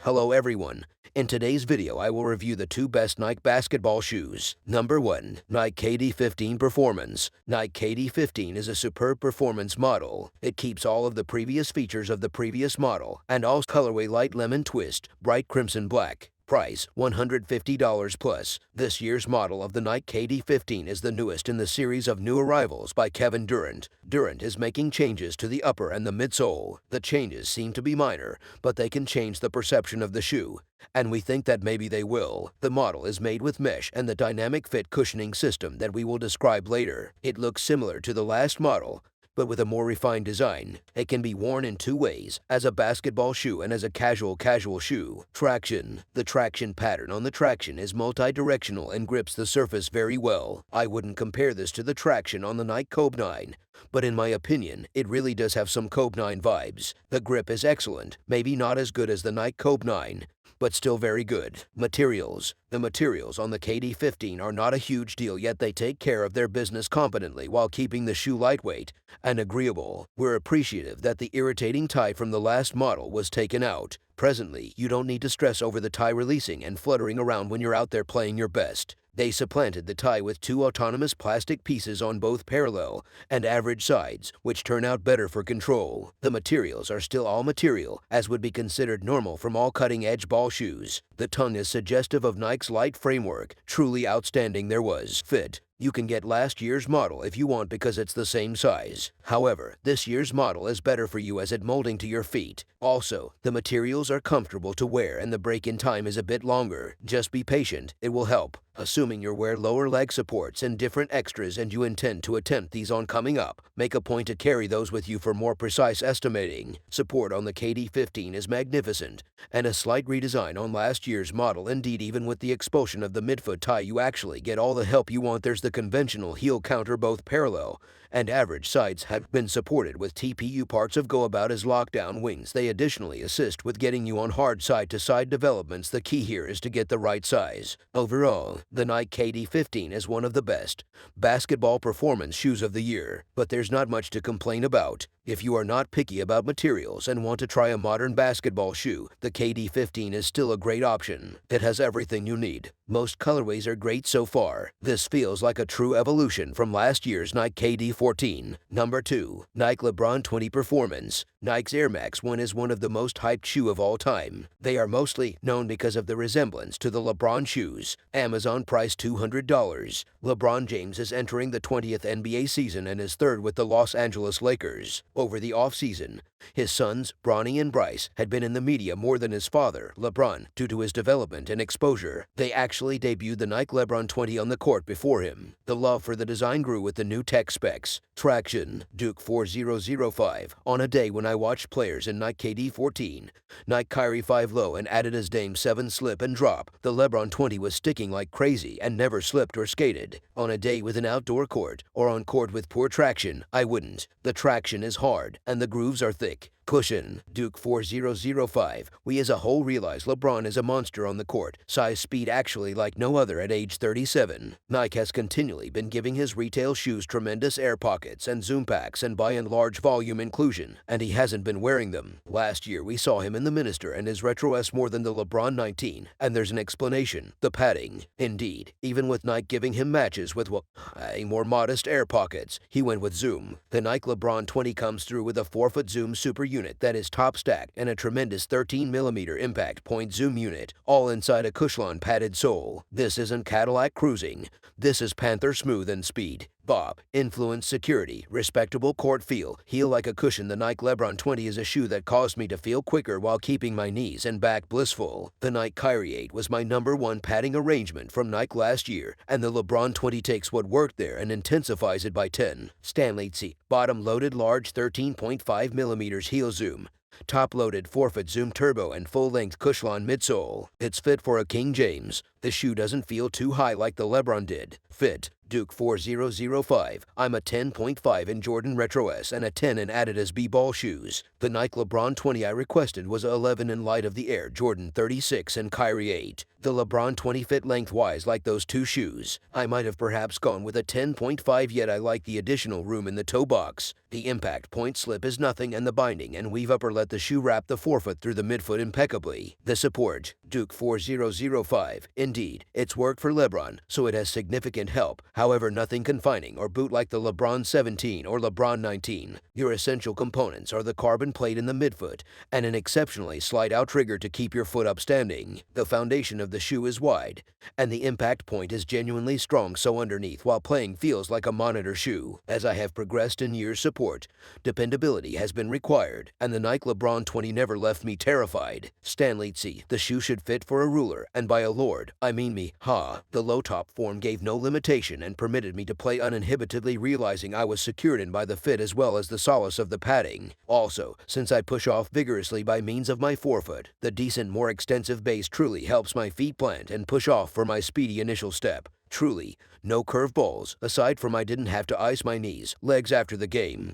Hello everyone. In today's video I will review the two best Nike basketball shoes. Number 1. Nike KD15 Performance. Nike KD15 is a superb performance model. It keeps all of the previous features of the previous model and all colorway light lemon twist, bright crimson black. Price $150 plus. This year's model of the Nike KD15 is the newest in the series of new arrivals by Kevin Durant. Durant is making changes to the upper and the midsole. The changes seem to be minor, but they can change the perception of the shoe, and we think that maybe they will. The model is made with mesh and the dynamic fit cushioning system that we will describe later. It looks similar to the last model, but with a more refined design. It can be worn in two ways, as a basketball shoe and as a casual shoe. Traction. The traction pattern on the traction is multi-directional and grips the surface very well. I wouldn't compare this to the traction on the Nike Kobe 9, but in my opinion, it really does have some Kobe 9 vibes. The grip is excellent, maybe not as good as the Nike Kobe 9, but still very good. Materials. The materials on the KD15 are not a huge deal, yet they take care of their business competently while keeping the shoe lightweight and agreeable. We're appreciative that the irritating tie from the last model was taken out. Presently, you don't need to stress over the tie releasing and fluttering around when you're out there playing your best. They supplanted the tie with two autonomous plastic pieces on both parallel and average sides, which turn out better for control. The materials are still all material, as would be considered normal from all cutting-edge ball shoes. The tongue is suggestive of Nike's light framework. Truly outstanding. There was fit. You can get last year's model if you want because it's the same size. However, this year's model is better for you as it molding to your feet. Also, the materials are comfortable to wear and the break-in time is a bit longer. Just be patient, it will help. Assuming you wear lower leg supports and different extras and you intend to attempt these on coming up, make a point to carry those with you for more precise estimating. Support on the KD15 is magnificent, and a slight redesign on last year's model. Indeed, even with the expulsion of the midfoot tie, you actually get all the help you want. There's the conventional heel counter. Both parallel and average sides have been supported with TPU parts of go about as lockdown wings. They additionally assist with getting you on hard side-to-side developments. The key here is to get the right size. Overall, the Nike KD15 is one of the best basketball performance shoes of the year, but there's not much to complain about. If you are not picky about materials and want to try a modern basketball shoe, the KD15 is still a great option. It has everything you need. Most colorways are great so far. This feels like a true evolution from last year's Nike KD14. Number 2. Nike Lebron 20 Performance. Nike's Air Max 1 is one of the most hyped shoe of all time. They are mostly known because of the resemblance to the LeBron shoes. Amazon price $200. LeBron James is entering the 20th NBA season and is third with the Los Angeles Lakers. Over the offseason, his sons, Bronny and Bryce, had been in the media more than his father, LeBron, due to his development and exposure. They actually debuted the Nike Lebron 20 on the court before him. The love for the design grew with the new tech specs. Traction. Duke 4005. On a day when I watched players in Nike KD14, Nike Kyrie 5 low and Adidas Dame 7 slip and drop, the Lebron 20 was sticking like crazy and never slipped or skated. On a day with an outdoor court or on court with poor traction, I wouldn't. The traction is hard and the grooves are thick. Cushion. Duke 4005. We as a whole realize LeBron is a monster on the court, size speed actually like no other at age 37. Nike has continually been giving his retail shoes tremendous air pockets and zoom packs and by and large volume inclusion, and he hasn't been wearing them. Last year we saw him in the Minister and his Retro S more than the LeBron 19, and there's an explanation: the padding. Indeed, even with Nike giving him matches with more modest air pockets, he went with zoom. The Nike LeBron 20 comes through with a 4-foot zoom super unit that is top stacked and a tremendous 13mm impact point zoom unit, all inside a Cushlon padded sole. This isn't Cadillac cruising. This is Panther smooth and speed. Bob, influence, security, respectable court feel, heel like a cushion. The Nike Lebron 20 is a shoe that caused me to feel quicker while keeping my knees and back blissful. The Nike Kyrie 8 was my number 1 padding arrangement from Nike last year, and the LeBron 20 takes what worked there and intensifies it by 10. Stanley C. Bottom loaded large 13.5mm heel zoom. Top-loaded 4-foot zoom turbo and full-length Cushlon midsole. It's fit for a King James. The shoe doesn't feel too high like the Lebron did. Fit. Duke 4005. I'm a 10.5 in Jordan Retro S and a 10 in Adidas B-Ball shoes. The Nike LeBron 20 I requested was a 11 in light of the Air Jordan 36 and Kyrie 8. The LeBron 20 fit lengthwise like those two shoes. I might have perhaps gone with a 10.5, yet I like the additional room in the toe box. The impact point slip is nothing, and the binding and weave upper let the shoe wrap the forefoot through the midfoot impeccably. The support, Duke 4005. Indeed, it's worked for Lebron, so it has significant help. However, nothing confining or boot like the LeBron 17 or LeBron 19. Your essential components are the carbon plate in the midfoot and an exceptionally slight outrigger to keep your foot upstanding. The foundation of the shoe is wide, and the impact point is genuinely strong, so underneath while playing feels like a monitor shoe. As I have progressed in years, support, dependability has been required, and the Nike LeBron 20 never left me terrified. Stanley C. The shoe should fit for a ruler, and by a lord, I mean me. The low top form gave no limitation and permitted me to play uninhibitedly, realizing I was secured in by the fit as well as the solace of the padding. Also, since I push off vigorously by means of my forefoot, the decent, more extensive base truly helps my feet plant and push off for my speedy initial step. Truly, no curve balls, aside from I didn't have to ice my knees, legs after the game.